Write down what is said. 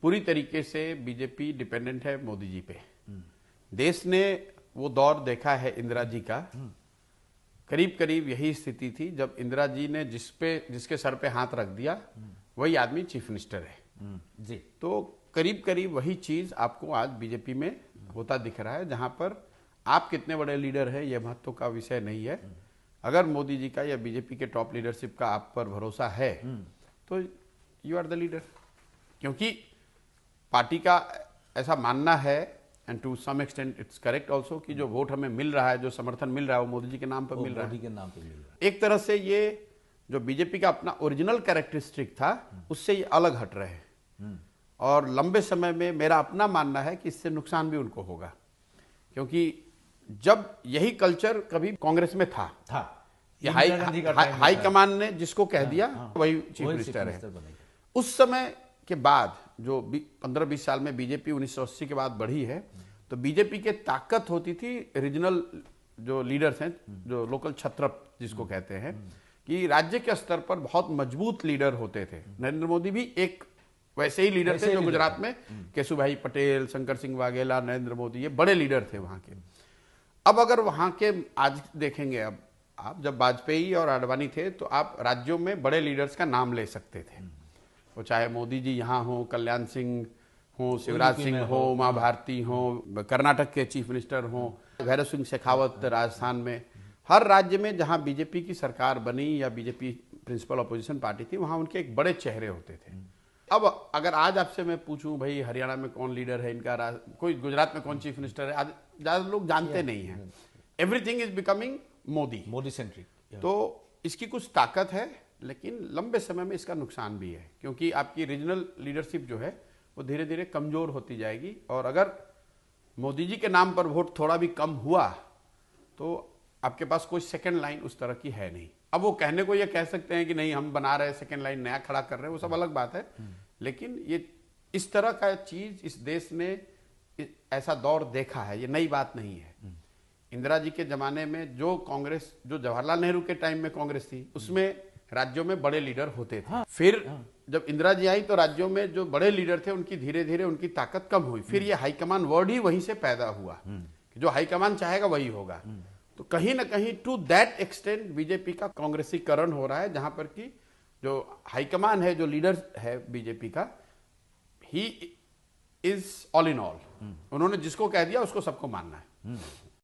पूरी तरीके से बीजेपी डिपेंडेंट है मोदी जी पे। देश ने वो दौर देखा है इंदिरा जी का, करीब करीब यही स्थिति थी जब इंदिरा जी ने जिसके सर पे हाथ रख दिया वही आदमी चीफ मिनिस्टर है जी। तो करीब करीब वही चीज आपको आज बीजेपी में होता दिख रहा है, जहां पर आप कितने बड़े लीडर हैं यह महत्व का विषय नहीं है। अगर मोदी जी का या बीजेपी के टॉप लीडरशिप का आप पर भरोसा है तो यू आर द लीडर, क्योंकि पार्टी का ऐसा मानना है and to some extent it's correct also कि जो वोट हमें मिल रहा है, जो समर्थन मिल रहा है वो मोदी जी के नाम पर मिल रहा है। मोदी के नाम पे मिल रहा है। एक तरह से ये जो बीजेपी का अपना ओरिजिनल कैरेक्टरिस्टिक था उससे ये अलग हट रहे हैं और लंबे समय में मेरा अपना मानना है कि इससे नुकसान भी उनको होगा, क्योंकि जब यही कल्चर कभी कांग्रेस में था ये हाई कमान ने जिसको कह दिया वही चीफ मिनिस्टर है। उस समय के बाद जो 15-20 साल में बीजेपी 1980 के बाद बढ़ी है तो बीजेपी के ताकत होती थी रीजनल जो लीडर्स हैं, जो लोकल छत्रप जिसको कहते हैं, कि राज्य के स्तर पर बहुत मजबूत लीडर होते थे। नरेंद्र मोदी भी एक वैसे ही लीडर थे जो गुजरात में केशुभाई पटेल, शंकर सिंह वाघेला, नरेंद्र मोदी, ये बड़े लीडर थे वहां के। अब अगर वहां के आज देखेंगे, अब आप जब वाजपेयी और आडवाणी थे तो आप राज्यों में बड़े लीडर्स का नाम ले सकते थे, वो चाहे मोदी जी यहाँ हो, कल्याण सिंह हो, शिवराज सिंह हो, उमा भारती हो, कर्नाटक के चीफ मिनिस्टर हो, भैरव सिंह शेखावत राजस्थान में। हर राज्य में जहां बीजेपी की सरकार बनी या बीजेपी प्रिंसिपल अपोजिशन पार्टी थी वहां उनके एक बड़े चेहरे होते थे। अब अगर आज आपसे मैं पूछूं भाई हरियाणा में कौन लीडर है इनका, कोई गुजरात में कौन चीफ मिनिस्टर है, आज ज्यादा लोग जानते नहीं हैं। Everything is becoming Modi centric. तो इसकी कुछ ताकत है लेकिन लंबे समय में इसका नुकसान भी है, क्योंकि आपकी रीजनल लीडरशिप जो है वो धीरे धीरे कमजोर होती जाएगी और अगर मोदी जी के नाम पर वोट थोड़ा भी कम हुआ तो आपके पास कोई सेकंड लाइन उस तरह की है नहीं। अब वो कहने को ये कह सकते हैं कि नहीं हम बना रहे हैं, सेकंड लाइन नया खड़ा कर रहे हैं, वो सब अलग बात है, लेकिन ये इस तरह का चीज इस देश ने ऐसा दौर देखा है, ये नई बात नहीं है। इंदिरा जी के जमाने में जो कांग्रेस, जो जवाहरलाल नेहरू के टाइम में कांग्रेस थी उसमें राज्यों में बड़े लीडर होते थे। फिर जब इंदिरा जी आई तो राज्यों में जो बड़े लीडर थे उनकी धीरे धीरे उनकी ताकत कम हुई। फिर ये हाईकमान वर्ड ही वहीं से पैदा हुआ कि जो हाईकमान चाहेगा वही होगा। तो कहीं ना कहीं टू दैट एक्सटेंट बीजेपी का कांग्रेसीकरण हो रहा है, जहां पर कि जो हाईकमान है, जो लीडर है बीजेपी का, he is all in all. उन्होंने जिसको कह दिया उसको सबको मानना है।